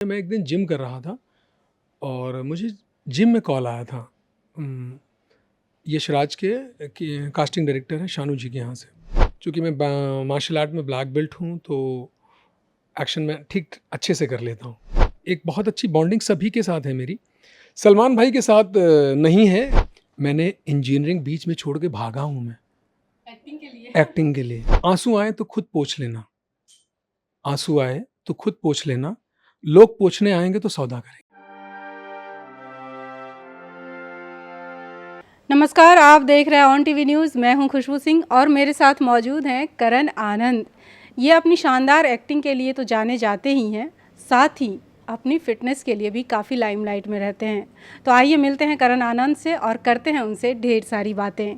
मैं एक दिन जिम कर रहा था और मुझे जिम में कॉल आया था। यशराज के कि कास्टिंग डायरेक्टर हैं शानू जी के यहाँ से। चूँकि मैं मार्शल आर्ट में ब्लैक बेल्ट हूँ तो एक्शन में ठीक अच्छे से कर लेता हूँ। एक बहुत अच्छी बॉन्डिंग सभी के साथ है मेरी। सलमान भाई के साथ नहीं है। मैंने इंजीनियरिंग बीच में छोड़ के भागा हूँ मैं एक्टिंग के लिए। आंसू आए तो खुद पोंछ लेना, आंसू आए तो खुद पोंछ लेना, लोग पोंछने आएंगे तो सौदा करेंगे। नमस्कार, आप देख रहे हैं ऑन टीवी न्यूज़। मैं हूं खुशबू सिंह और मेरे साथ मौजूद हैं करण आनंद। ये अपनी शानदार एक्टिंग के लिए तो जाने जाते ही हैं, साथ ही अपनी फिटनेस के लिए भी काफ़ी लाइमलाइट में रहते हैं। तो आइए मिलते हैं करण आनंद से और करते हैं उनसे ढेर सारी बातें।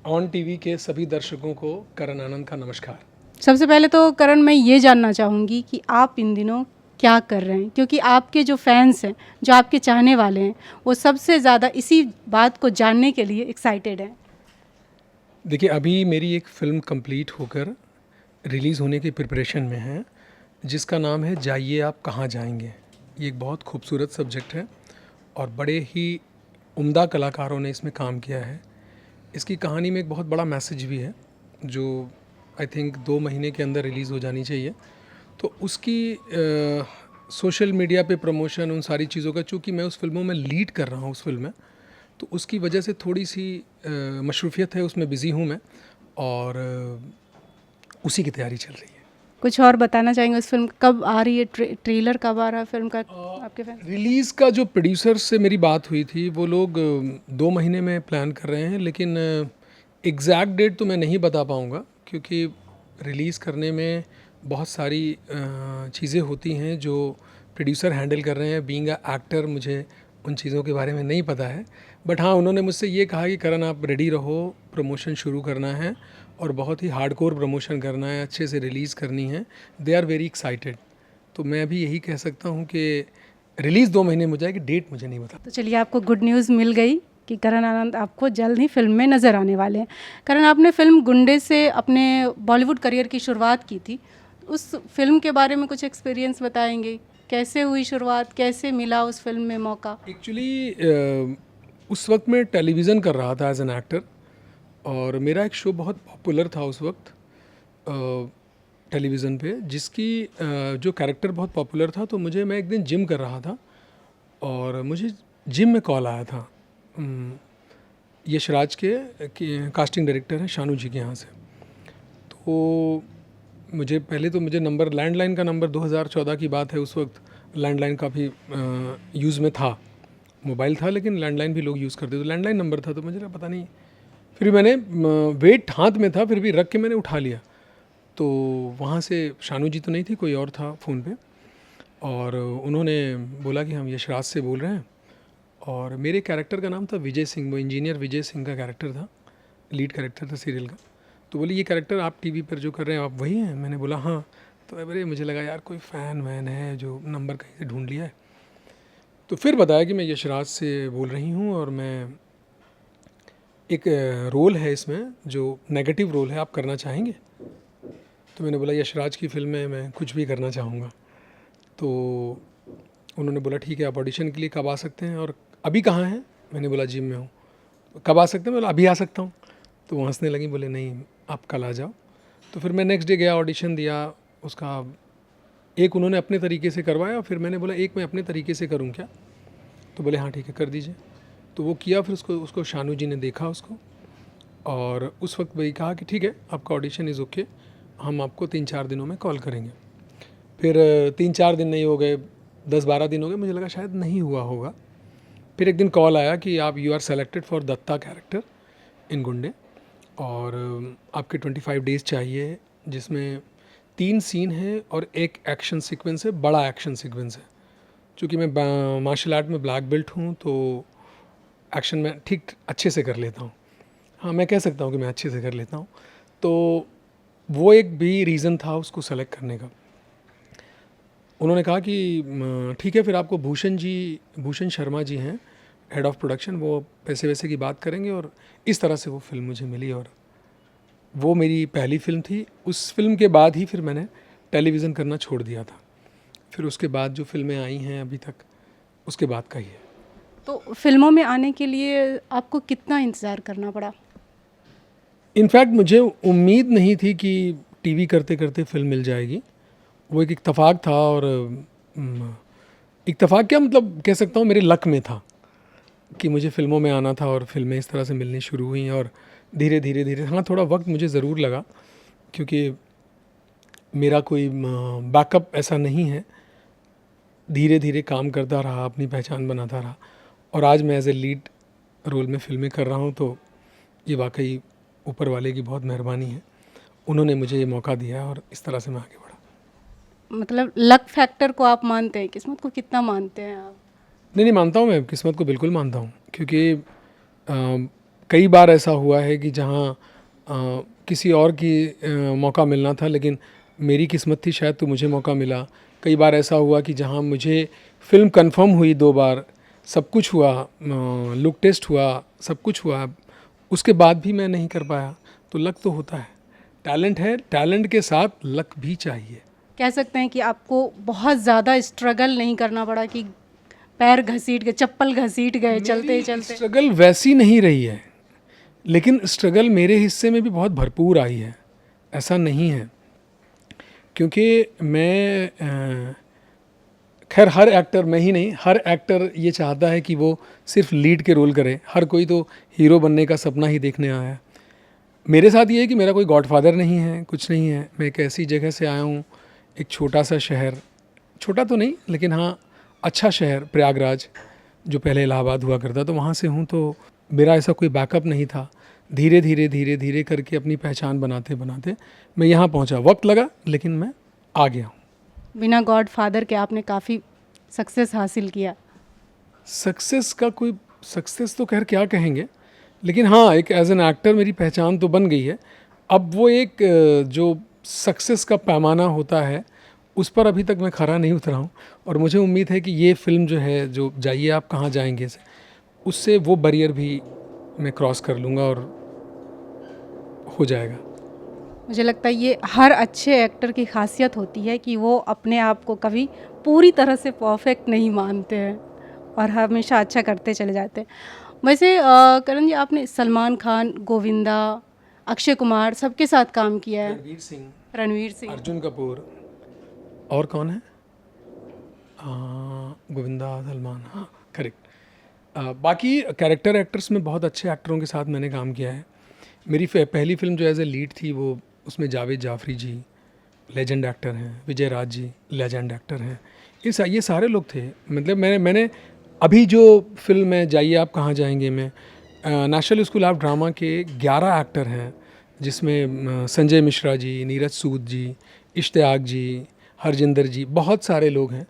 ऑन टीवी के सभी दर्शकों को करण आनंद का नमस्कार। सबसे पहले तो करण, मैं ये जानना चाहूँगी कि आप इन दिनों क्या कर रहे हैं, क्योंकि आपके जो फैंस हैं, जो आपके चाहने वाले हैं, वो सबसे ज़्यादा इसी बात को जानने के लिए एक्साइटेड हैं। देखिए, अभी मेरी एक फ़िल्म कंप्लीट होकर रिलीज़ होने की प्रिपरेशन में है, जिसका नाम है जाइए आप कहाँ जाएंगे। ये एक बहुत खूबसूरत सब्जेक्ट है और बड़े ही उम्दा कलाकारों ने इसमें काम किया है। इसकी कहानी में एक बहुत बड़ा मैसेज भी है जो आई थिंक 2 महीने के अंदर रिलीज़ हो जानी चाहिए। तो उसकी सोशल मीडिया पे प्रमोशन, उन सारी चीज़ों का, चूँकि मैं उस फिल्मों में लीड कर रहा हूँ उस फिल्म में, तो उसकी वजह से थोड़ी सी मशरूफियत है, उसमें बिज़ी हूँ मैं और उसी की तैयारी चल रही है। कुछ और बताना चाहेंगे उस फिल्म कब आ रही है, ट्रेलर कब आ रहा है फिल्म का आपके फैन? रिलीज़ का जो प्रोड्यूसर से मेरी बात हुई थी, वो लोग 2 महीने में प्लान कर रहे हैं, लेकिन एग्जैक्ट डेट तो मैं नहीं बता पाऊँगा क्योंकि रिलीज़ करने में बहुत सारी चीज़ें होती हैं जो प्रोड्यूसर हैंडल कर रहे हैं। बीइंग अ एक्टर मुझे उन चीज़ों के बारे में नहीं पता है, बट हाँ, उन्होंने मुझसे ये कहा कि करण आप रेडी रहो, प्रमोशन शुरू करना है और बहुत ही हार्डकोर प्रमोशन करना है, अच्छे से रिलीज़ करनी है। They are very excited. तो मैं अभी यही कह सकता हूँ कि रिलीज़ 2 महीने में हो जाएगी, डेट मुझे नहीं पता। तो चलिए, आपको गुड न्यूज़ मिल गई कि करण आनंद आपको जल्द ही फिल्म में नज़र आने वाले हैं। करण, आपने फिल्म गुंडे से अपने बॉलीवुड करियर की शुरुआत की थी। उस फिल्म के बारे में कुछ एक्सपीरियंस बताएंगे? कैसे हुई शुरुआत, कैसे मिला उस फिल्म में मौका? एक्चुअली उस वक्त मैं टेलीविज़न कर रहा था एज एन एक्टर और मेरा एक शो बहुत पॉपुलर था उस वक्त टेलीविज़न पे, जिसकी जो कैरेक्टर बहुत पॉपुलर था। तो मैं एक दिन जिम कर रहा था और मुझे जिम में कॉल आया था यशराज के कि कास्टिंग डायरेक्टर हैं शानू जी के यहाँ से। तो मुझे नंबर, लैंडलाइन का नंबर, 2014 की बात है, उस वक्त लैंडलाइन काफ़ी यूज़ में था। मोबाइल था लेकिन लैंडलाइन भी लोग यूज़ करते, तो लैंडलाइन नंबर था। तो मुझे लगा पता नहीं, फिर मैंने वेट हाथ में था, फिर भी रख के मैंने उठा लिया। तो वहाँ से शानू जी तो नहीं थी, कोई और था फ़ोन पे और उन्होंने बोला कि हम यशराज से बोल रहे हैं और मेरे कैरेक्टर का नाम था विजय सिंह। वो इंजीनियर विजय सिंह का कैरेक्टर था, लीड कैरेक्टर था सीरियल का। तो बोले ये कैरेक्टर आप टीवी पर जो कर रहे हैं आप वही हैं? मैंने बोला हाँ। तो अरे मुझे लगा यार कोई फ़ैन वैन है जो नंबर कहीं से ढूंढ लिया है। तो फिर बताया कि मैं यशराज से बोल रही हूँ और मैं एक रोल है इसमें जो नेगेटिव रोल है, आप करना चाहेंगे? तो मैंने बोला यशराज की फ़िल्म में मैं कुछ भी करना चाहूँगा। तो उन्होंने बोला ठीक है, आप ऑडिशन के लिए कब आ सकते हैं और अभी कहाँ हैं? मैंने बोला जिम में हूँ। कब आ सकते हैं? बोला अभी आ सकता हूँ। तो वो हंसने लगी, बोले नहीं आप कल आ जाओ। तो फिर मैं नेक्स्ट डे गया, ऑडिशन दिया। उसका एक उन्होंने अपने तरीके से करवाया और फिर मैंने बोला एक मैं अपने तरीके से करूँ क्या? तो बोले हाँ ठीक है कर दीजिए। तो वो किया, फिर उसको शानू जी ने देखा उसको और उस वक्त वही कहा कि ठीक है आपका ऑडिशन इज़ ओके, हम आपको 3-4 दिनों में कॉल करेंगे। फिर 3-4 दिन नहीं हो गए, 10-12 दिन हो गए, मुझे लगा शायद नहीं हुआ होगा। फिर एक दिन कॉल आया कि आप you are selected for Datta character in Gunday और आपके 25 डेज़ चाहिए, जिसमें 3 सीन है और एक एक्शन सीक्वेंस है, बड़ा एक्शन सीक्वेंस है। चूँकि मैं मार्शल आर्ट में ब्लैक बेल्ट हूँ तो एक्शन में ठीक अच्छे से कर लेता हूँ। हाँ, मैं कह सकता हूँ कि मैं अच्छे से कर लेता हूँ। तो वो एक भी रीज़न था उसको सेलेक्ट करने का। उन्होंने कहा कि ठीक है, फिर आपको भूषण शर्मा जी हैं हेड ऑफ़ प्रोडक्शन, वो पैसे वैसे की बात करेंगे और इस तरह से वो फ़िल्म मुझे मिली और वो मेरी पहली फ़िल्म थी। उस फिल्म के बाद ही फिर मैंने टेलीविज़न करना छोड़ दिया था। फिर उसके बाद जो फिल्में आई हैं अभी तक, उसके बाद का ही है। तो फिल्मों में आने के लिए आपको कितना इंतज़ार करना पड़ा? इनफैक्ट मुझे उम्मीद नहीं थी कि टीवी करते करते फिल्म मिल जाएगी। वो एक इत्तेफाक था, और इत्तेफाक क्या, मतलब कह सकता हूँ मेरे लक में था कि मुझे फ़िल्मों में आना था और फिल्में इस तरह से मिलनी शुरू हुई। और धीरे धीरे धीरे, हाँ थोड़ा वक्त मुझे ज़रूर लगा, क्योंकि मेरा कोई बैकअप ऐसा नहीं है। धीरे धीरे काम करता रहा, अपनी पहचान बनाता रहा, और आज मैं एज ए लीड रोल में फिल्में कर रहा हूँ। तो ये वाकई ऊपर वाले की बहुत मेहरबानी है, उन्होंने मुझे ये मौका दिया और इस तरह से मैं आगे बढ़ा। मतलब लक फैक्टर को आप मानते हैं, किस्मत को कितना मानते हैं आप? नहीं, मानता हूँ, मैं किस्मत को बिल्कुल मानता हूँ, क्योंकि कई बार ऐसा हुआ है कि जहाँ किसी और की मौका मिलना था, लेकिन मेरी किस्मत थी शायद, तो मुझे मौका मिला। कई बार ऐसा हुआ कि जहाँ मुझे फ़िल्म कंफर्म हुई 2 बार, सब कुछ हुआ, लुक टेस्ट हुआ, सब कुछ हुआ, उसके बाद भी मैं नहीं कर पाया। तो लक तो होता है, टैलेंट है, टैलेंट के साथ लक भी चाहिए। कह सकते हैं कि आपको बहुत ज़्यादा स्ट्रगल नहीं करना पड़ा कि पैर घसीट गए, चप्पल घसीट गए चलते चलते? स्ट्रगल वैसी नहीं रही है, लेकिन स्ट्रगल मेरे हिस्से में भी बहुत भरपूर आई है, ऐसा नहीं है। क्योंकि मैं खैर हर एक्टर, मैं ही नहीं, हर एक्टर ये चाहता है कि वो सिर्फ लीड के रोल करे। हर कोई तो हीरो बनने का सपना ही देखने आया है। मेरे साथ ये है कि मेरा कोई गॉडफादर नहीं है, कुछ नहीं है। मैं एक ऐसी जगह से आया हूँ, एक छोटा सा शहर, छोटा तो नहीं लेकिन हाँ अच्छा शहर, प्रयागराज, जो पहले इलाहाबाद हुआ करता, तो वहाँ से हूँ। तो मेरा ऐसा कोई बैकअप नहीं था। धीरे धीरे धीरे धीरे करके अपनी पहचान बनाते बनाते मैं यहाँ पहुँचा। वक्त लगा, लेकिन मैं आ गया हूँ। बिना गॉड फादर के आपने काफ़ी सक्सेस हासिल किया। सक्सेस का कोई सक्सेस तो खैर क्या कहेंगे, लेकिन हाँ एक एज एन एक्टर मेरी पहचान तो बन गई है। अब वो एक जो सक्सेस का पैमाना होता है, उस पर अभी तक मैं खरा नहीं उतरा हूँ, और मुझे उम्मीद है कि ये फिल्म जो है, जो जाइए आप कहाँ जाएंगे से, उससे वो बैरियर भी मैं क्रॉस कर लूँगा और हो जाएगा। मुझे लगता है ये हर अच्छे एक्टर की खासियत होती है कि वो अपने आप को कभी पूरी तरह से परफेक्ट नहीं मानते हैं और हमेशा अच्छा करते चले जाते हैं। वैसे करण जी, आपने सलमान खान, गोविंदा, अक्षय कुमार सबके साथ काम किया है। रणवीर सिंह, अर्जुन कपूर, और कौन है, गोविंदा, सलमान, हाँ करेक्ट। बाकी कैरेक्टर एक्टर्स में बहुत अच्छे एक्टरों के साथ मैंने काम किया है। मेरी पहली फिल्म जो एज ए लीड थी, वो उसमें जावेद जाफरी जी लेजेंड एक्टर हैं, विजय राज जी लेजेंड एक्टर हैं, ये सारे लोग थे। मतलब मैंने अभी जो फिल्म है जाइए आप कहाँ जाएंगे में, नेशनल स्कूल ऑफ ड्रामा के 11 एक्टर हैं, जिसमें संजय मिश्रा जी, नीरज सूद जी, इश्तियाक जी, हरजिंदर जी, बहुत सारे लोग हैं।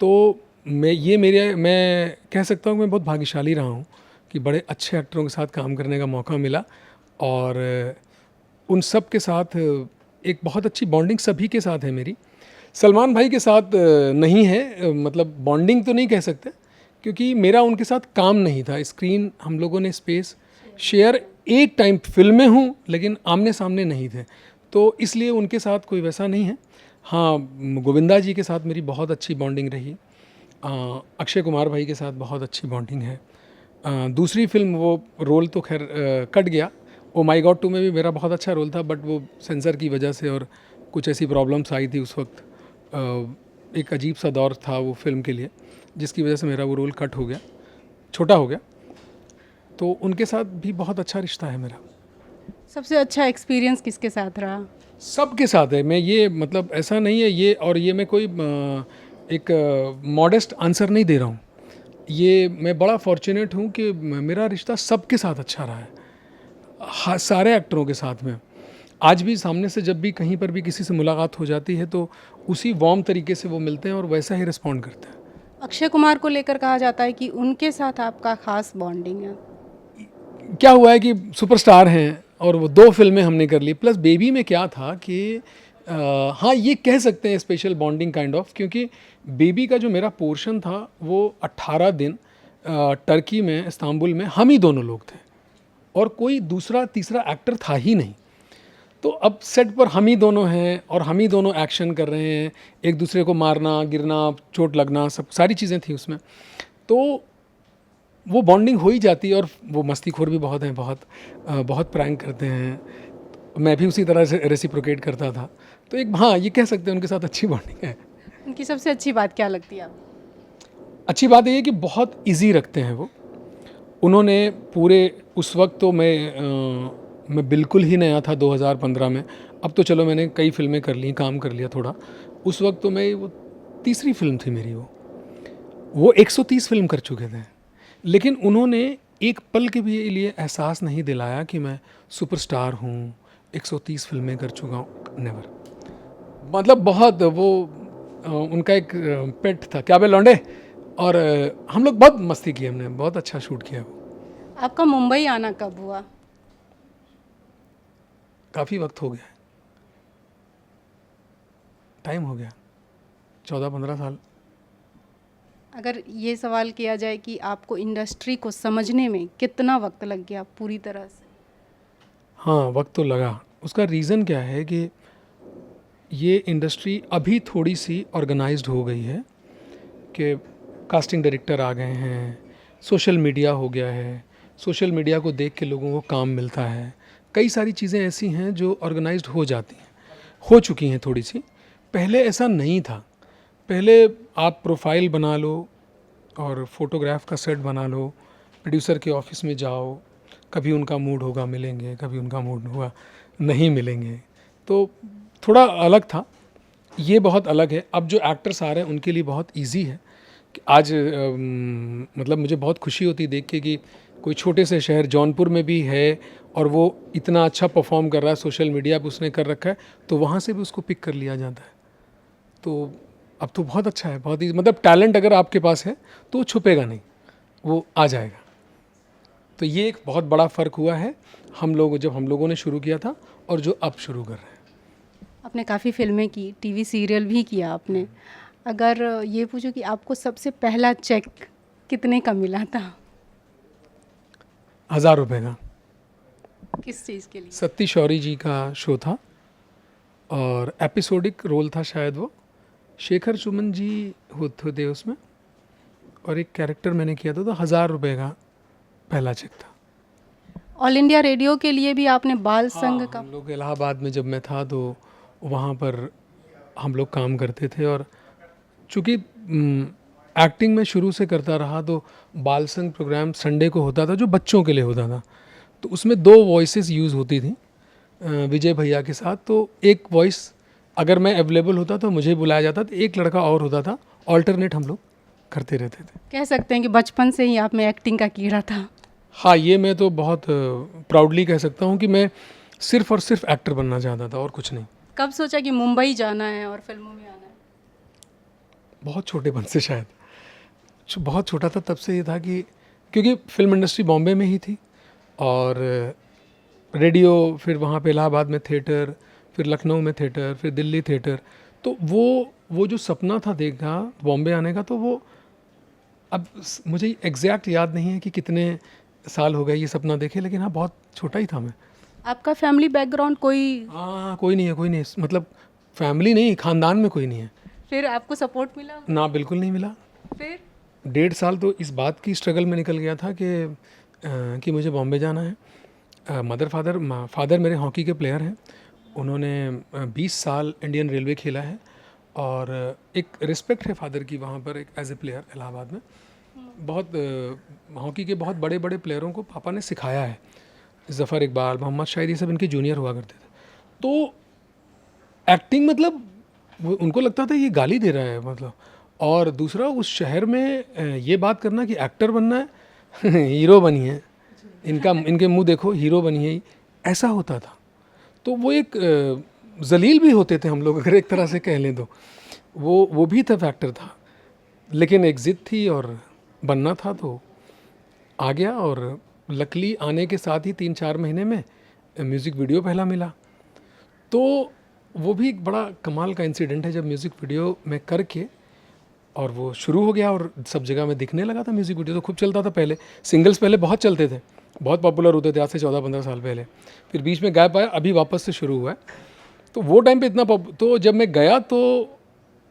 तो मैं कह सकता हूँ कि मैं बहुत भाग्यशाली रहा हूँ कि बड़े अच्छे एक्टरों के साथ काम करने का मौका मिला, और उन सब के साथ एक बहुत अच्छी बॉन्डिंग सभी के साथ है मेरी। सलमान भाई के साथ नहीं है, मतलब बॉन्डिंग तो नहीं कह सकते, क्योंकि मेरा उनके साथ काम नहीं था। स्क्रीन हम लोगों ने स्पेस शेयर एक टाइम फिल्म में हूँ, लेकिन आमने सामने नहीं थे, तो इसलिए उनके साथ कोई वैसा नहीं है। हाँ, गोविंदा जी के साथ मेरी बहुत अच्छी बॉन्डिंग रही। अक्षय कुमार भाई के साथ बहुत अच्छी बॉन्डिंग है। दूसरी फिल्म, वो रोल तो खैर कट गया, ओ माई गॉड 2 में भी मेरा बहुत अच्छा रोल था, बट वो सेंसर की वजह से और कुछ ऐसी प्रॉब्लम्स आई थी उस वक्त। एक अजीब सा दौर था वो फिल्म के लिए, जिसकी वजह से मेरा वो रोल कट हो गया, छोटा हो गया। तो उनके साथ भी बहुत अच्छा रिश्ता है मेरा। सबसे अच्छा एक्सपीरियंस किसके साथ रहा? सबके साथ है। मैं ये मतलब ऐसा नहीं है ये, और ये मैं कोई एक मॉडेस्ट आंसर नहीं दे रहा हूँ। ये मैं बड़ा फॉर्चुनेट हूँ कि मेरा रिश्ता सबके साथ अच्छा रहा है, सारे एक्टरों के साथ में। आज भी सामने से जब भी कहीं पर भी किसी से मुलाकात हो जाती है, तो उसी वार्म तरीके से वो मिलते हैं और वैसा ही रिस्पॉन्ड करते हैं। अक्षय कुमार को लेकर कहा जाता है कि उनके साथ आपका खास बॉन्डिंग है। क्या हुआ है कि सुपरस्टार हैं और वो 2 फिल्में हमने कर ली, प्लस बेबी में क्या था कि हाँ ये कह सकते हैं स्पेशल बॉन्डिंग काइंड ऑफ, क्योंकि बेबी का जो मेरा पोर्शन था वो 18 दिन टर्की में, इस्तांबुल में हम ही दोनों लोग थे, और कोई दूसरा तीसरा एक्टर था ही नहीं। तो अब सेट पर हम ही दोनों हैं और हम ही दोनों एक्शन कर रहे हैं, एक दूसरे को मारना, गिरना, चोट लगना, सब सारी चीज़ें थी उसमें। तो वो बॉन्डिंग हो ही जाती है और वो मस्तीखोर भी बहुत हैं, बहुत प्रैंक करते हैं। मैं भी उसी तरह से रेसिप्रोकेट करता था। तो एक हाँ, ये कह सकते हैं उनके साथ अच्छी बॉन्डिंग है। उनकी सबसे अच्छी बात क्या लगती है आपको? अच्छी बात ये है कि बहुत इजी रखते हैं वो। उन्होंने पूरे उस वक्त तो मैं बिल्कुल ही नया था 2015 में। अब तो चलो मैंने कई फ़िल्में कर ली, काम कर लिया थोड़ा। उस वक्त तो मैं वो तीसरी फ़िल्म थी मेरी वो 130 फ़िल्म कर चुके थे। लेकिन उन्होंने एक पल के भी लिए एहसास नहीं दिलाया कि मैं सुपरस्टार हूँ, 130 फ़िल्में कर चुका हूँ, नेवर। मतलब बहुत वो उनका एक पेट था, क्या बे लौंडे। और हम लोग बहुत मस्ती की, हमने बहुत अच्छा शूट किया वो। आपका मुंबई आना कब हुआ? काफ़ी वक्त हो गया, टाइम हो गया, 14-15 साल। अगर ये सवाल किया जाए कि आपको इंडस्ट्री को समझने में कितना वक्त लग गया पूरी तरह से? हाँ, वक्त तो लगा। उसका रीज़न क्या है कि ये इंडस्ट्री अभी थोड़ी सी ऑर्गेनाइज्ड हो गई है कि कास्टिंग डायरेक्टर आ गए हैं, सोशल मीडिया हो गया है, सोशल मीडिया को देख के लोगों को काम मिलता है। कई सारी चीज़ें ऐसी हैं जो ऑर्गेनाइज्ड हो जाती हैं, हो चुकी हैं थोड़ी सी। पहले ऐसा नहीं था। पहले आप प्रोफाइल बना लो और फोटोग्राफ का सेट बना लो, प्रोड्यूसर के ऑफिस में जाओ, कभी उनका मूड होगा मिलेंगे, कभी उनका मूड होगा नहीं मिलेंगे। तो थोड़ा अलग था, ये बहुत अलग है। अब जो एक्टर्स आ रहे हैं उनके लिए बहुत इजी है कि आज मतलब मुझे बहुत खुशी होती है देख के कि कोई छोटे से शहर जौनपुर में भी है और वो इतना अच्छा परफॉर्म कर रहा है, सोशल मीडिया पे उसने कर रखा है, तो वहाँ से भी उसको पिक कर लिया जाता है। तो अब तो बहुत अच्छा है, बहुत ही मतलब टैलेंट अगर आपके पास है तो वो छुपेगा नहीं, वो आ जाएगा। तो ये एक बहुत बड़ा फ़र्क हुआ है जब हम लोगों ने शुरू किया था और जो अब शुरू कर रहे हैं। आपने काफ़ी फिल्में की, टीवी सीरियल भी किया आपने। अगर ये पूछो कि आपको सबसे पहला चेक कितने का मिला था? 1000 रुपये का। किस चीज़ के लिए? सत्ती शौरी जी का शो था और एपिसोडिक रोल था शायद वो। शेखर सुमन जी होते थे उसमें और एक कैरेक्टर मैंने किया था, तो 1000 रुपये का पहला चेक था। ऑल इंडिया रेडियो के लिए भी आपने बाल संघ का? हम लोग इलाहाबाद में जब मैं था तो वहाँ पर हम लोग काम करते थे और चूँकि एक्टिंग में शुरू से करता रहा तो बाल संघ प्रोग्राम संडे को होता था जो बच्चों के लिए होता था। तो उसमें 2 वॉइसेस यूज़ होती थी विजय भैया के साथ। तो एक वॉइस अगर मैं अवेलेबल होता तो मुझे बुलाया जाता, तो एक लड़का और होता था, ऑल्टरनेट हम लोग करते रहते थे। कह सकते हैं कि बचपन से ही आप में एक्टिंग का कीड़ा था। हाँ, ये मैं तो बहुत प्राउडली कह सकता हूँ कि मैं सिर्फ़ और सिर्फ एक्टर बनना चाहता था और कुछ नहीं। कब सोचा कि मुंबई जाना है और फिल्मों में आना है? बहुत छोटेपन से शायद, बहुत छोटा था तब से ये था कि क्योंकि फिल्म इंडस्ट्री बॉम्बे में ही थी और रेडियो, फिर वहाँ पे इलाहाबाद में थिएटर, फिर लखनऊ में थिएटर, फिर दिल्ली थिएटर। तो वो जो सपना था देखा बॉम्बे आने का, तो वो अब मुझे एग्जैक्ट याद नहीं है कि कितने साल हो गए ये सपना देखे, लेकिन हाँ बहुत छोटा ही था मैं। आपका फैमिली बैकग्राउंड कोई? हाँ, कोई नहीं है, मतलब फैमिली नहीं, ख़ानदान में कोई नहीं है। फिर आपको सपोर्ट मिला? ना, बिल्कुल नहीं मिला। फिर 1.5 साल तो इस बात की स्ट्रगल में निकल गया था कि मुझे बॉम्बे जाना है। फादर मेरे हॉकी के प्लेयर हैं। उन्होंने 20 साल इंडियन रेलवे खेला है और एक रिस्पेक्ट है फादर की वहाँ पर एक एज ए प्लेयर इलाहाबाद में। बहुत हॉकी के बहुत बड़े बड़े प्लेयरों को पापा ने सिखाया है। ज़फ़र इकबाल, मोहम्मद शाहिद, ये सब इनके जूनियर हुआ करते थे। तो एक्टिंग मतलब उनको लगता था ये गाली दे रहा है मतलब। और दूसरा उस शहर में ये बात करना कि एक्टर बनना है हीरो बनिए, इनके मुंह देखो, हीरो बनिए, ऐसा होता था। तो वो एक जलील भी होते थे हम लोग, अगर एक तरह से कह लें तो। वो भी था, फैक्टर था, लेकिन एक ज़िद थी और बनना था तो आ गया। और लकली आने के साथ ही 3-4 महीने में म्यूज़िक वीडियो पहला मिला। तो वो भी एक बड़ा कमाल का इंसिडेंट है, जब म्यूज़िक वीडियो में करके और वो शुरू हो गया और सब जगह में दिखने लगा था। म्यूज़िक वीडियो तो खूब चलता था पहले, सिंगल्स पहले बहुत चलते थे, बहुत पॉपुलर होते थे आज से 14-15 साल पहले। फिर बीच में गैप आया, अभी वापस से शुरू हुआ है। तो वो टाइम पे इतना तो जब मैं गया तो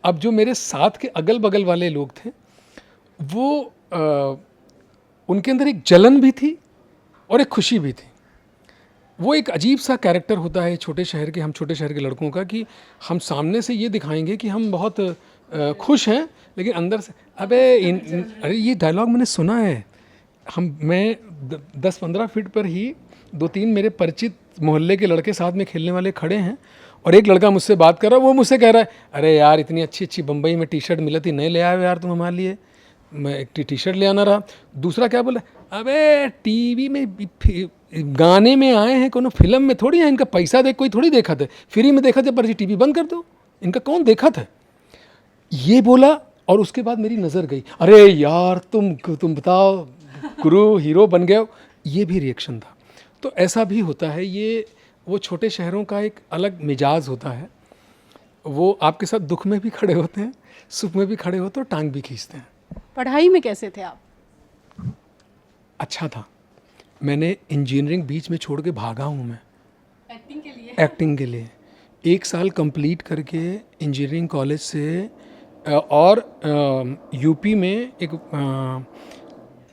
अब जो मेरे साथ के अगल बगल वाले लोग थे वो उनके अंदर एक जलन भी थी और एक खुशी भी थी। वो एक अजीब सा कैरेक्टर होता है छोटे शहर के, हम छोटे शहर के लड़कों का, कि हम सामने से ये दिखाएंगे कि हम बहुत खुश हैं, लेकिन अंदर से अरे ये डायलॉग मैंने सुना है। मैं 10-15 फीट पर ही 2-3 मेरे परिचित मोहल्ले के लड़के साथ में खेलने वाले खड़े हैं और एक लड़का मुझसे बात कर रहा है, वो मुझसे कह रहा है अरे यार इतनी अच्छी अच्छी बम्बई में टी शर्ट मिली थी, नहीं ले आए यार तुम हमारे लिए, मैं एक टी शर्ट ले आना रहा। दूसरा क्या बोला, अबे टीवी में गाने में आए हैं, कोनो फिल्म में थोड़ी है, इनका पैसा देख कोई थोड़ी देखा था, फ्री में देखा था, पर जी टीवी बंद कर दो, इनका कौन देखा था। ये बोला और उसके बाद मेरी नज़र गई, अरे यार तुम बताओ गुरु हीरो बन गए हो, ये भी रिएक्शन था। तो ऐसा भी होता है, ये वो छोटे शहरों का एक अलग मिजाज होता है। वो आपके साथ दुख में भी खड़े होते हैं, सुख में भी खड़े होते हैं और टांग भी खींचते हैं। पढ़ाई में कैसे थे आप? अच्छा था। मैंने इंजीनियरिंग बीच में छोड़ के भागा हूँ मैं एक्टिंग के लिए। एक्टिंग के लिए 1 साल कंप्लीट करके इंजीनियरिंग कॉलेज से और यूपी में एक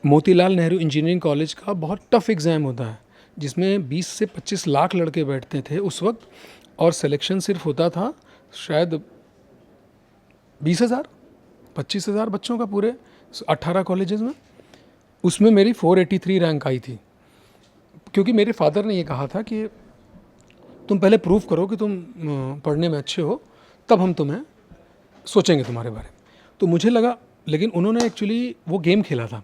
मोतीलाल नेहरू इंजीनियरिंग कॉलेज का बहुत टफ एग्ज़ाम होता है, जिसमें 20 से 25 लाख लड़के बैठते थे उस वक्त, और सिलेक्शन सिर्फ होता था शायद 20,000 25,000 बच्चों का पूरे 18 कॉलेजेस में। उसमें मेरी 483 रैंक आई थी, क्योंकि मेरे फादर ने ये कहा था कि तुम पहले प्रूव करो कि तुम पढ़ने में अच्छे हो, तब हम तुम्हें सोचेंगे तुम्हारे बारे में। तो मुझे लगा, लेकिन उन्होंने एक्चुअली वो गेम खेला था,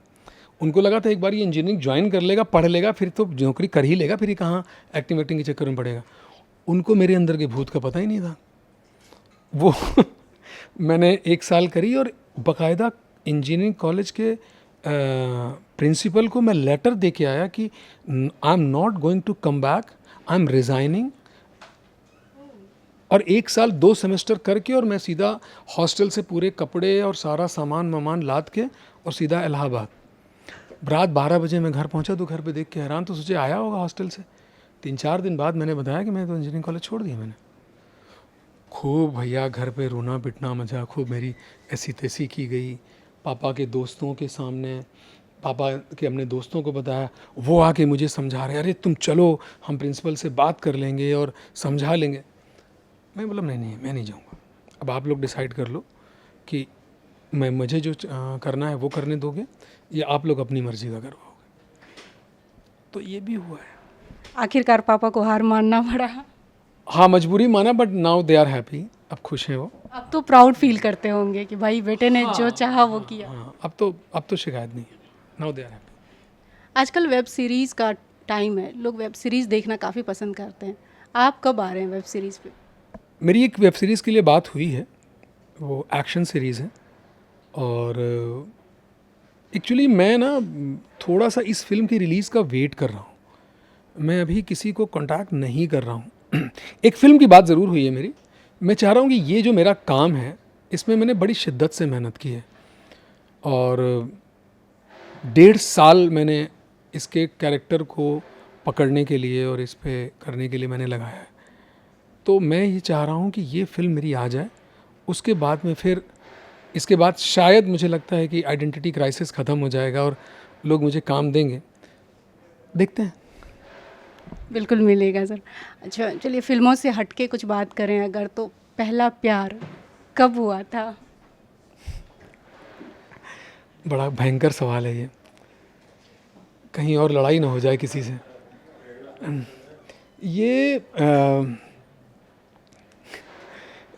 उनको लगा था एक बार ये इंजीनियरिंग ज्वाइन कर लेगा, पढ़ लेगा, फिर तो नौकरी कर ही लेगा, फिर ये कहाँ एक्टिंग के चक्कर में पड़ेगा। उनको मेरे अंदर के भूत का पता ही नहीं था। वो मैंने 1 साल करी और बाकायदा इंजीनियरिंग कॉलेज के प्रिंसिपल को मैं लेटर दे के आया कि I am not going to come back, I am resigning. और 1 साल 2 सेमेस्टर करके और मैं सीधा हॉस्टल से पूरे कपड़े और सारा सामान लाद के और सीधा इलाहाबाद। रात 12 बजे मैं घर पहुंचा, तो घर पे देख के हैरान, तो सोचे आया होगा हॉस्टल से। 3-4 दिन बाद मैंने बताया कि मैं तो इंजीनियरिंग कॉलेज छोड़ दिया मैंने। खूब भैया घर पे रोना पिटना मचा, खूब मेरी ऐसी तैसी की गई पापा के दोस्तों के सामने। पापा के अपने दोस्तों को बताया, वो आके मुझे समझा रहे, अरे तुम चलो हम प्रिंसिपल से बात कर लेंगे और समझा लेंगे। मैं बोला नहीं मैं नहीं जाऊँगा, अब आप लोग डिसाइड कर लो कि मुझे जो करना है वो करने दोगे या आप लोग अपनी मर्ज़ी का करवाओगे। तो ये भी हुआ है। आखिरकार पापा को हार मानना पड़ा। हाँ, मजबूरी माना, but now they are happy, अब खुश हैं वो। अब तो प्राउड फील करते होंगे कि भाई बेटे ने जो चाहा वो किया। हाँ, अब तो शिकायत नहीं है, नाउ दे आर हैप्पी। आजकल वेब सीरीज़ का टाइम है, लोग वेब सीरीज़ देखना काफ़ी पसंद करते हैं। आप कब आ रहे हैं वेब सीरीज़ पे? मेरी एक वेब सीरीज़ के लिए बात हुई है, वो एक्शन सीरीज़ है, और एक्चुअली मैं ना थोड़ा सा इस फिल्म की रिलीज़ का वेट कर रहा हूँ। मैं अभी किसी को कांटेक्ट नहीं कर रहा हूँ। एक फ़िल्म की बात ज़रूर हुई है मेरी। मैं चाह रहा हूँ कि ये जो मेरा काम है इसमें मैंने बड़ी शिद्दत से मेहनत की है, और 1.5 साल मैंने इसके कैरेक्टर को पकड़ने के लिए और इस पे करने के लिए मैंने लगाया है। तो मैं ये चाह रहा हूँ कि ये फ़िल्म मेरी आ जाए, उसके बाद में फिर इसके बाद शायद मुझे लगता है कि आइडेंटिटी क्राइसिस ख़त्म हो जाएगा और लोग मुझे काम देंगे। देखते हैं। बिल्कुल मिलेगा सर। अच्छा चलिए, फिल्मों से हट के कुछ बात करें अगर, तो पहला प्यार कब हुआ था? बड़ा भयंकर सवाल है ये, कहीं और लड़ाई ना हो जाए किसी से। ये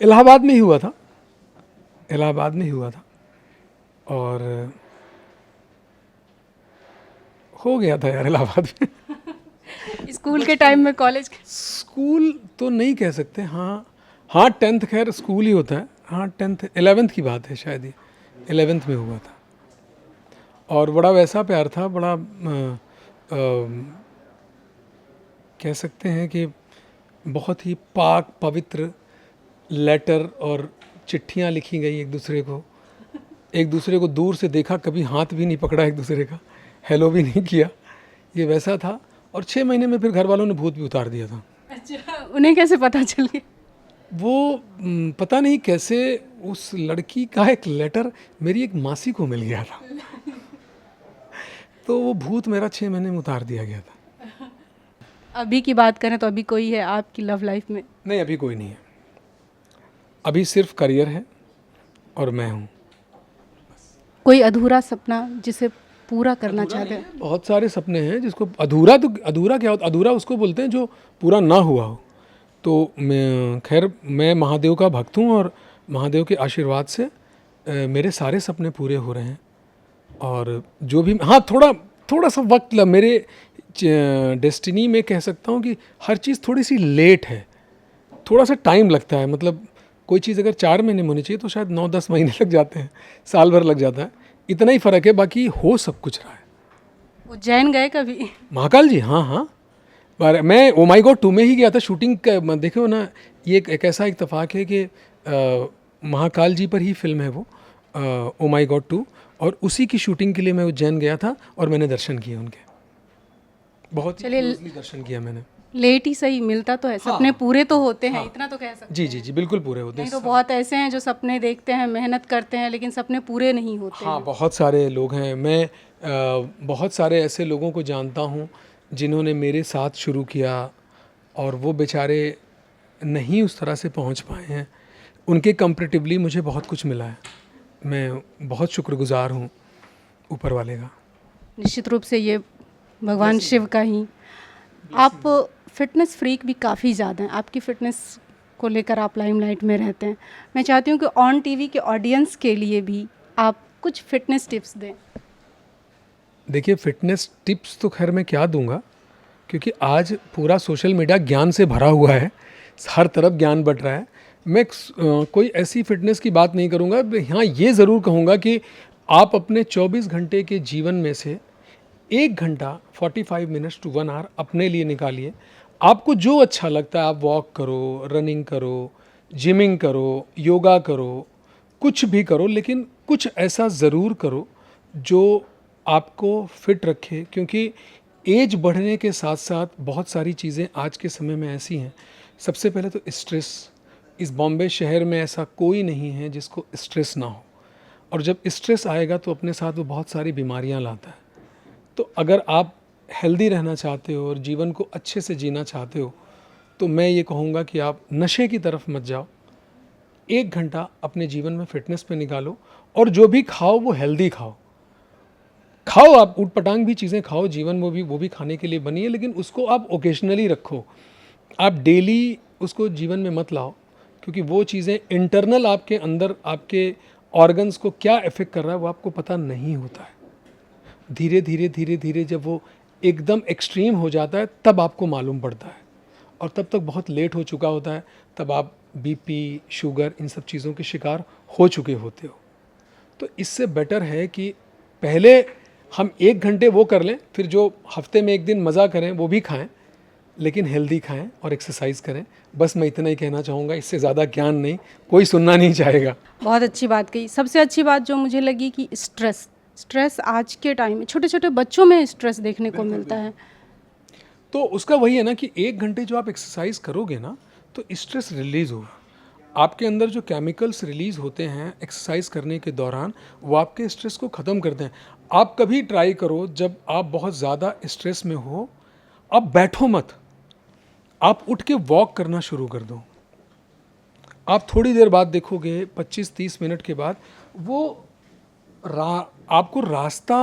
इलाहाबाद में ही हुआ था, इलाहाबाद में ही हुआ था, और हो गया था यार इलाहाबाद में। स्कूल के टाइम में, कॉलेज के? स्कूल तो नहीं कह सकते, हाँ 10th खैर स्कूल ही होता है। हाँ 10th 11th की बात है शायद, ये 11th में हुआ था, और बड़ा वैसा प्यार था, बड़ा कह सकते हैं कि बहुत ही पाक पवित्र लेटर और चिट्ठियाँ लिखी गई एक दूसरे को दूर से देखा, कभी हाथ भी नहीं पकड़ा एक दूसरे का, हेलो भी नहीं किया, ये वैसा था। और 6 महीने में फिर घर वालों ने भूत भी उतार दिया था। अच्छा, उन्हें कैसे पता चल गया? वो पता नहीं कैसे उस लड़की का एक लेटर मेरी एक मासी को मिल गया था, तो वो भूत मेरा 6 महीने में उतार दिया गया था। अभी की बात करें तो अभी कोई है आपकी लव लाइफ में? नहीं, अभी कोई नहीं है। अभी सिर्फ करियर है और मैं हूँ। कोई अधूरा सपना जिसे पूरा करना चाहते हैं? बहुत सारे सपने हैं जिसको अधूरा, तो अधूरा क्या होता, अधूरा उसको बोलते हैं जो पूरा ना हुआ हो। तो मैं महादेव का भक्त हूँ और महादेव के आशीर्वाद से मेरे सारे सपने पूरे हो रहे हैं। और जो भी, हाँ, थोड़ा सा वक्त मेरे डेस्टिनी में कह सकता हूँ कि हर चीज़ थोड़ी सी लेट है, थोड़ा सा टाइम लगता है। मतलब कोई चीज़ अगर 4 महीने में होनी चाहिए तो शायद 9-10 महीने लग जाते हैं, साल भर लग जाता है, इतना ही फ़र्क है। बाकी हो सब कुछ रहा है। उज्जैन गए कभी? महाकाल जी, हाँ हाँ, पर मैं ओ माई गॉड 2 में ही गया था शूटिंग। देखो ना, ये एक ऐसा इत्तेफाक है कि महाकाल जी पर ही फिल्म है वो, ओ माई गॉड 2, और उसी की शूटिंग के लिए मैं उज्जैन गया था और मैंने दर्शन किए उनके, बहुत ही क्लोजली दर्शन किया मैंने। लेट ही सही, मिलता तो है, सपने पूरे तो होते हैं, इतना तो कह सकते हैं। जी जी जी, बिल्कुल पूरे होते नहीं हैं। तो बहुत ऐसे हैं जो सपने देखते हैं, मेहनत करते हैं, लेकिन सपने पूरे नहीं होते हाँ, हैं। बहुत सारे लोग हैं। मैं बहुत सारे ऐसे लोगों को जानता हूँ जिन्होंने मेरे साथ शुरू किया और वो बेचारे नहीं उस तरह से पहुँच पाए हैं। उनके कंपैरेटिवली मुझे बहुत कुछ मिला है। मैं बहुत शुक्रगुजार हूँ ऊपर वाले का। निश्चित रूप से ये भगवान शिव का ही। आप फिटनेस फ्रीक भी काफ़ी ज़्यादा हैं, आपकी फ़िटनेस को लेकर आप लाइमलाइट में रहते हैं। मैं चाहती हूँ कि ऑन टीवी के ऑडियंस के लिए भी आप कुछ फिटनेस टिप्स दें। देखिए, फ़िटनेस टिप्स तो खैर मैं क्या दूंगा, क्योंकि आज पूरा सोशल मीडिया ज्ञान से भरा हुआ है, हर तरफ ज्ञान बट रहा है। मैं कोई ऐसी फ़िटनेस की बात नहीं करूंगा। हाँ, ये ज़रूर कहूँगा कि आप अपने 24 घंटे के जीवन में से 1 घंटा 45 मिनट्स टू 1 आवर अपने लिए निकालिए। आपको जो अच्छा लगता है आप वॉक करो, रनिंग करो, जिमिंग करो, योगा करो, कुछ भी करो, लेकिन कुछ ऐसा ज़रूर करो जो आपको फिट रखे। क्योंकि एज बढ़ने के साथ साथ बहुत सारी चीज़ें आज के समय में ऐसी हैं। सबसे पहले तो स्ट्रेस। इस बॉम्बे शहर में ऐसा कोई नहीं है जिसको स्ट्रेस ना हो, और जब स्ट्रेस आएगा तो अपने साथ वो बहुत सारी बीमारियां लाता है। तो अगर आप हेल्दी रहना चाहते हो और जीवन को अच्छे से जीना चाहते हो तो मैं ये कहूँगा कि आप नशे की तरफ मत जाओ। 1 घंटा अपने जीवन में फिटनेस पे निकालो, और जो भी खाओ वो हेल्दी खाओ। आप ऊट पटांग भी चीज़ें खाओ, जीवन वो भी खाने के लिए बनी है, लेकिन उसको आप ओकेजनली रखो। आप डेली उसको जीवन में मत लाओ, क्योंकि वो चीज़ें इंटरनल आपके अंदर आपके ऑर्गन्स को क्या इफ़ेक्ट कर रहा है वो आपको पता नहीं होता है। धीरे धीरे जब वो एकदम एक्सट्रीम हो जाता है तब आपको मालूम पड़ता है, और तब तक बहुत लेट हो चुका होता है। तब आप बीपी, शुगर, इन सब चीज़ों के शिकार हो चुके होते हो। तो इससे बेटर है कि पहले हम 1 घंटे वो कर लें, फिर जो हफ्ते में 1 दिन मज़ा करें वो भी खाएं, लेकिन हेल्दी खाएं और एक्सरसाइज करें। बस मैं इतना ही कहना चाहूँगा, इससे ज़्यादा ज्ञान नहीं, कोई सुनना नहीं चाहेगा। बहुत अच्छी बात कही। सबसे अच्छी बात जो मुझे लगी कि स्ट्रेस आज के टाइम में छोटे छोटे बच्चों में स्ट्रेस देखने को मिलता है। तो उसका वही है ना कि 1 घंटे जो आप एक्सरसाइज करोगे ना तो स्ट्रेस रिलीज़ होगा। आपके अंदर जो केमिकल्स रिलीज़ होते हैं एक्सरसाइज करने के दौरान, वो आपके स्ट्रेस को ख़त्म करते हैं। आप कभी ट्राई करो, जब आप बहुत ज़्यादा स्ट्रेस में हो, आप बैठो मत, आप उठ के वॉक करना शुरू कर दो। आप थोड़ी देर बाद देखोगे 25-30 मिनट के बाद वो आपको रास्ता,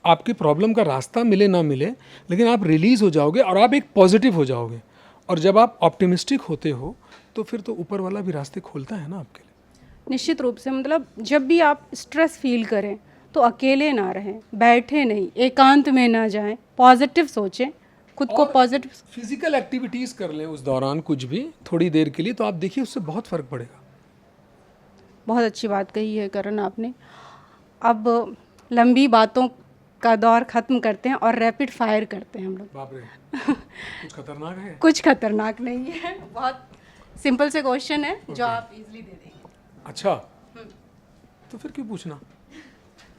आपकी प्रॉब्लम का रास्ता मिले ना मिले, लेकिन आप रिलीज़ हो जाओगे और आप एक पॉजिटिव हो जाओगे। और जब आप ऑप्टिमिस्टिक होते हो तो फिर तो ऊपर वाला भी रास्ते खोलता है ना आपके लिए। निश्चित रूप से, मतलब जब भी आप स्ट्रेस फील करें तो अकेले ना रहें, बैठे नहीं, एकांत में ना जाएं, पॉजिटिव सोचें, खुद को पॉजिटिव। फिजिकल एक्टिविटीज़ कर लें उस दौरान, कुछ भी थोड़ी देर के लिए, तो आप देखिए उससे बहुत फ़र्क पड़ेगा। बहुत अच्छी बात कही है करण आपने। अब लंबी बातों का दौर ख़त्म करते हैं और रैपिड फायर करते हैं हम लोग। बाप रे, कुछ खतरनाक है? कुछ खतरनाक नहीं है, बहुत सिंपल से क्वेश्चन है जो आप इजीली दे देंगे। अच्छा, तो फिर क्यों पूछना?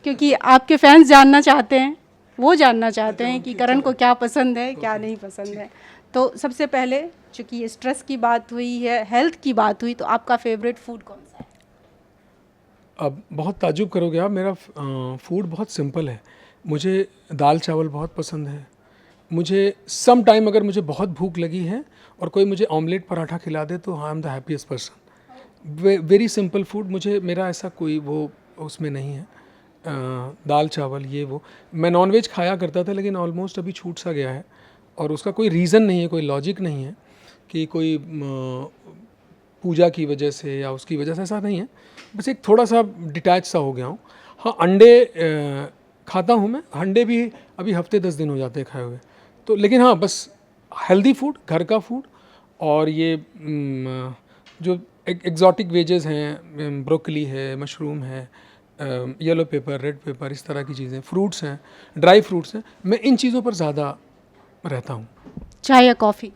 क्योंकि आपके फैंस जानना चाहते हैं। वो जानना चाहते हैं कि करण को क्या पसंद है क्या नहीं पसंद है। तो सबसे पहले चूँकि ये स्ट्रेस की बात हुई है, हेल्थ की बात हुई, तो आपका फेवरेट फूड कौन सा है? अब बहुत ताज्जुब करोगे आप, मेरा फूड बहुत सिंपल है। मुझे दाल चावल बहुत पसंद है। मुझे सम टाइम अगर मुझे बहुत भूख लगी है और कोई मुझे ऑमलेट पराठा खिला दे तो I am the happiest person. Very simple food, मुझे मेरा ऐसा कोई वो उसमें नहीं है। दाल चावल ये वो, मैं नॉनवेज खाया करता था लेकिन ऑलमोस्ट अभी छूट सा गया है और उसका कोई रीज़न नहीं है, कोई लॉजिक नहीं है कि कोई पूजा की वजह से या उसकी वजह से, ऐसा नहीं है। बस एक थोड़ा सा डिटैच सा हो गया हूँ। हाँ, अंडे खाता हूँ मैं, अंडे भी अभी हफ्ते 10 दिन हो जाते हैं खाए हुए। तो लेकिन हाँ, बस हेल्दी फूड, घर का फूड, और ये जो एग्जॉटिक वेजेस हैं, ब्रोकली है, मशरूम है, येलो पेपर, रेड पेपर, इस तरह की चीज़ें, फ्रूट्स हैं, ड्राई फ्रूट्स हैं, मैं इन चीज़ों पर ज़्यादा रहता हूँ। चाय या कॉफ़ी?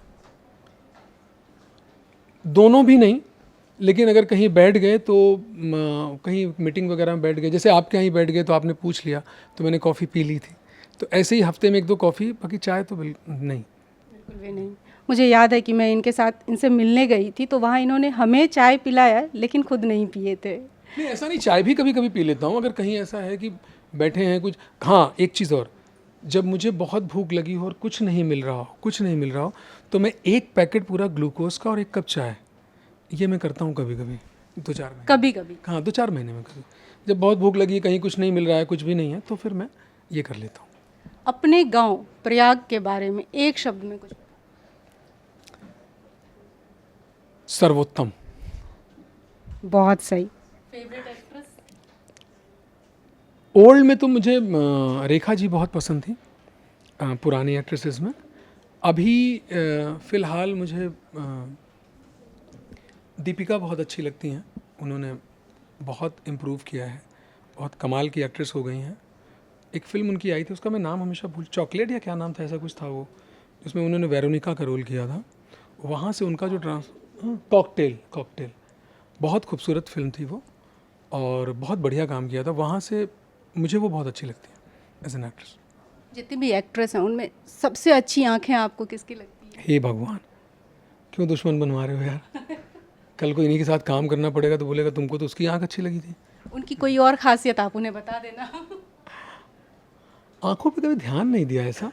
दोनों भी नहीं, लेकिन अगर कहीं बैठ गए तो कहीं मीटिंग वगैरह में बैठ गए, जैसे आपके यहाँ ही बैठ गए तो आपने पूछ लिया तो मैंने कॉफ़ी पी ली थी, तो ऐसे ही हफ्ते में 1-2 कॉफ़ी, बाकी चाय तो बिल्कुल नहीं। बिल्कुल भी नहीं। मुझे याद है कि मैं इनके साथ इनसे मिलने गई थी तो वहाँ इन्होंने हमें चाय पिलाया लेकिन खुद नहीं पिए थे। नहीं, ऐसा नहीं, चाय भी कभी कभी पी लेता हूँ अगर कहीं ऐसा है कि बैठे हैं कुछ। हाँ, एक चीज़ और, जब मुझे बहुत भूख लगी हो और कुछ नहीं मिल रहा हो तो मैं एक पैकेट पूरा ग्लूकोज का और 1 कप चाय, ये मैं करता हूँ कभी कभी, 2-4 महीने। कभी कभी? हाँ, 2-4 महीने में कभी, जब बहुत भूख लगी, कहीं कुछ नहीं मिल रहा है, कुछ भी नहीं है, तो फिर मैं ये कर लेता हूँ। अपने गांव प्रयाग के बारे में एक शब्द में कुछ? सर्वोत्तम। बहुत सही। Favourite actress? ओल्ड में तो मुझे रेखा जी बहुत पसंद थी, पुरानी एक्ट्रेसेस में। अभी फ़िलहाल मुझे दीपिका बहुत अच्छी लगती हैं, उन्होंने बहुत इम्प्रूव किया है, बहुत कमाल की एक्ट्रेस हो गई हैं। एक फ़िल्म उनकी आई थी, उसका मैं नाम हमेशा चॉकलेट या क्या नाम था, ऐसा कुछ था वो, जिसमें उन्होंने वेरोनिका का रोल किया था। वहाँ से उनका जो कॉकटेल बहुत खूबसूरत फिल्म थी वो, और बहुत बढ़िया काम किया था। वहाँ से मुझे वो बहुत अच्छी लगती है एज एन एक्ट्रेस। जितनी भी एक्ट्रेस हैं उनमें सबसे अच्छी आंखें आपको किसकी लगती है? हे भगवान, क्यों दुश्मन बनवा रहे हो यार। कल को इन्हीं के साथ काम करना पड़ेगा तो बोलेगा तुमको तो उसकी आँख अच्छी लगी थी। उनकी कोई और खासियत आप उन्हें बता देना। आँखों पे कभी ध्यान नहीं दिया ऐसा,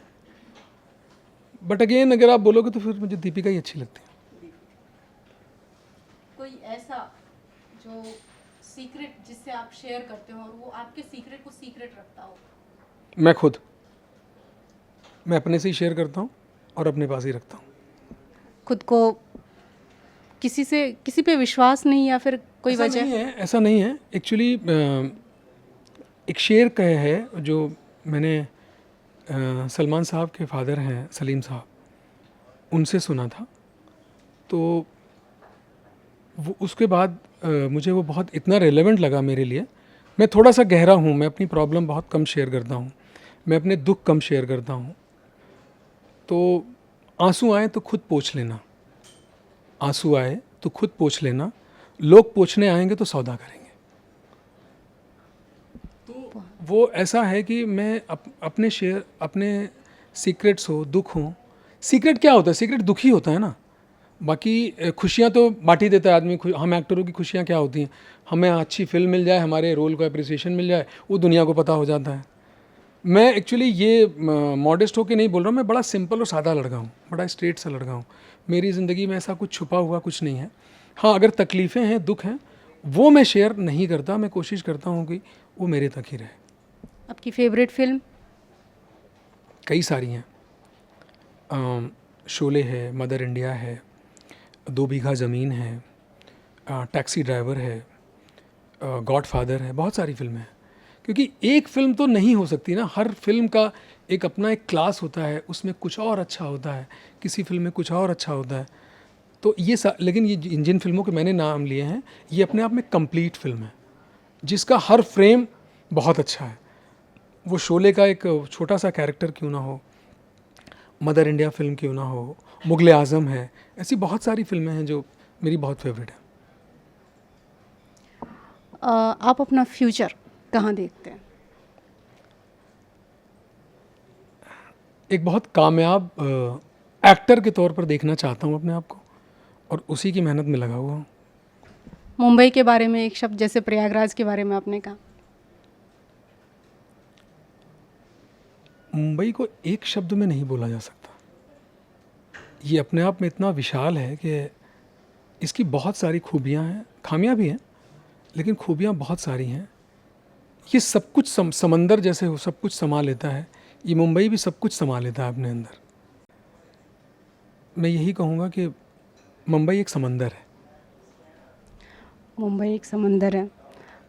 बट अगेन अगर आप बोलोगे तो फिर मुझे दीपिका ही अच्छी लगती है। कोई ऐसा जो सीक्रेट जिससे आप शेयर करते हो और वो आपके सीक्रेट को सीक्रेट रखता हो? मैं अपने से ही शेयर करता हूँ और अपने पास ही रखता हूँ। खुद को किसी पे विश्वास नहीं या फिर कोई वजह? ऐसा नहीं है एक्चुअली। एक शेर कहे है जो मैंने सलमान साहब के फादर हैं सलीम साहब, उनसे सुना था, तो वो उसके बाद मुझे वो बहुत इतना रेलेवेंट लगा मेरे लिए। मैं थोड़ा सा गहरा हूँ, मैं अपनी प्रॉब्लम बहुत कम शेयर करता हूँ, मैं अपने दुख कम शेयर करता हूँ। तो आंसू आए तो खुद पोंछ लेना, आंसू आए तो खुद पोंछ लेना, लोग पोंछने आएंगे तो सौदा करेंगे। तो वो ऐसा है कि मैं अपने सीक्रेट्स हो, दुख हो। सीक्रेट क्या होता है? सीक्रेट दुखी होता है ना। बाकी खुशियाँ तो बांट ही देता है आदमी। हम एक्टरों की खुशियाँ क्या होती हैं? हमें अच्छी फिल्म मिल जाए, हमारे रोल को अप्रिसिएशन मिल जाए, वो दुनिया को पता हो जाता है। मैं एक्चुअली ये मॉडेस्ट होके नहीं बोल रहा हूँ, मैं बड़ा सिंपल और सादा लड़का हूँ, बड़ा स्ट्रेट सा लड़का हूँ। मेरी ज़िंदगी में ऐसा कुछ छुपा हुआ कुछ नहीं है। हाँ, अगर तकलीफ़ें हैं, दुख हैं, वो मैं शेयर नहीं करता। मैं कोशिश करता हूँ कि वो मेरे तक ही रहे। आपकी फेवरेट फिल्म? कई सारी हैं। शोले है, मदर इंडिया है, 2 बीघा ज़मीन है, टैक्सी ड्राइवर है, गॉडफादर है, बहुत सारी फिल्में हैं। क्योंकि एक फ़िल्म तो नहीं हो सकती ना, हर फिल्म का एक अपना एक क्लास होता है, उसमें कुछ और अच्छा होता है, किसी फिल्म में कुछ और अच्छा होता है। तो ये लेकिन ये जिन फिल्मों के मैंने नाम लिए हैं, ये अपने आप में कंप्लीट फिल्म है, जिसका हर फ्रेम बहुत अच्छा है। वो शोले का एक छोटा सा कैरेक्टर क्यों ना हो, मदर इंडिया फिल्म क्यों ना हो, मुगले आज़म है, ऐसी बहुत सारी फिल्में हैं जो मेरी बहुत फेवरेट हैं। आप अपना फ्यूचर कहाँ देखते हैं? एक बहुत कामयाब एक्टर के तौर पर देखना चाहता हूँ अपने आप को, और उसी की मेहनत में लगा हुआ हूँ। मुंबई के बारे में एक शब्द, जैसे प्रयागराज के बारे में आपने कहा। मुंबई को एक शब्द में नहीं बोला जा सकता। ये अपने आप में इतना विशाल है कि इसकी बहुत सारी खूबियाँ हैं, खामियाँ भी हैं, लेकिन खूबियाँ बहुत सारी हैं। ये सब कुछ समंदर जैसे हो, सब कुछ समा लेता है। ये मुंबई भी सब कुछ समा लेता है अपने अंदर। मैं यही कहूँगा कि मुंबई एक समंदर है। मुंबई एक समंदर है।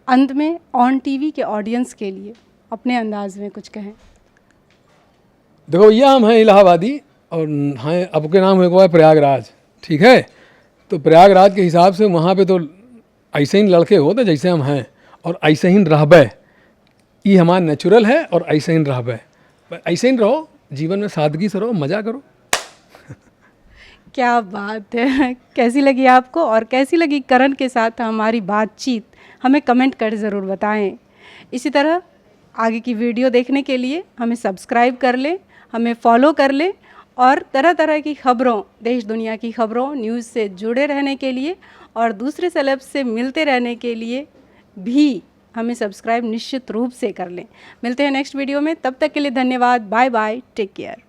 अंत में ऑन टीवी के ऑडियंस के लिए अपने अंदाज में कुछ कहें। देखो भैया, हम हैं इलाहाबादी और हैं, अब के नाम हुआ है प्रयागराज, ठीक है। तो प्रयागराज के हिसाब से वहाँ पे तो ऐसे ही लड़के हो तो जैसे हम हैं, और ऐसे ही रहबे। ये हमारा नेचुरल है, और ऐसे ही रहबे। ऐसे ही रहो, जीवन में सादगी से रहो, मज़ा करो। क्या बात है। कैसी लगी आपको, और कैसी लगी करण के साथ हमारी बातचीत, हमें कमेंट कर ज़रूर बताएं। इसी तरह आगे की वीडियो देखने के लिए हमें सब्सक्राइब कर लें, हमें फॉलो कर लें, और तरह तरह की खबरों, देश दुनिया की खबरों, न्यूज़ से जुड़े रहने के लिए और दूसरे सेलेब्स से मिलते रहने के लिए भी हमें सब्सक्राइब निश्चित रूप से कर लें। मिलते हैं नेक्स्ट वीडियो में, तब तक के लिए धन्यवाद। Bye bye, take care.